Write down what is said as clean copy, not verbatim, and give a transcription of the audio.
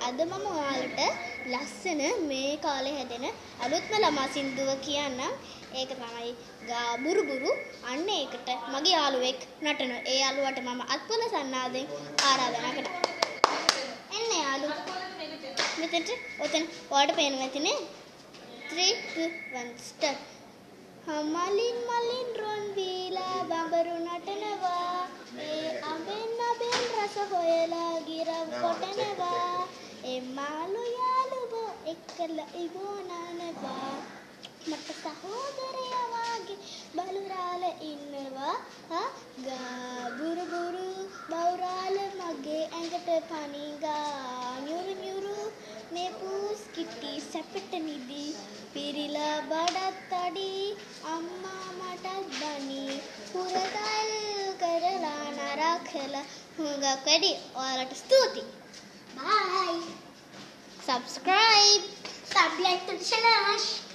අද මම ඔයාලට ලස්සන මේ කාලේ හැදෙන අලුත්ම ළමා සින්දුව කියන්නම්. ඒක තමයි ගාබුරුබුරු. අන්න ඒකට මගේ යාළුවෙක් නටන. ඒ යාළුවාට මම අත්පොල සන්නාදෙන් ආරාධනා කරනවා. එන්න යාළු. මෙතනට ඔතන ඔයාලට පේනවා ඇතිනේ. 3 2 1 start. මලින් මලින් රොන් වීලා බඹරු නටනවා. ඒ අඹෙන් රස හොයලා ගිරව් කොටනවා. ඒ මාළු යාළුවෝ එක්කලා ඉවෝනනවා. මට සහෝදරයා වාගේ බලුරාල ඉන්නවා. ගාබුරුබුරු බවුරාල මගේ ඇඟට පණිගා nyuru nyuru මේ පූස් කිටි සැපට නිදි පිරිලා බඩත් අඩි අම්මා මටත් බනි පුරදල් කරලා නරකලා හුඟක් වැඩි. ඔයාලට ස්තුතියි. Bye. Subscribe. Like to the channel.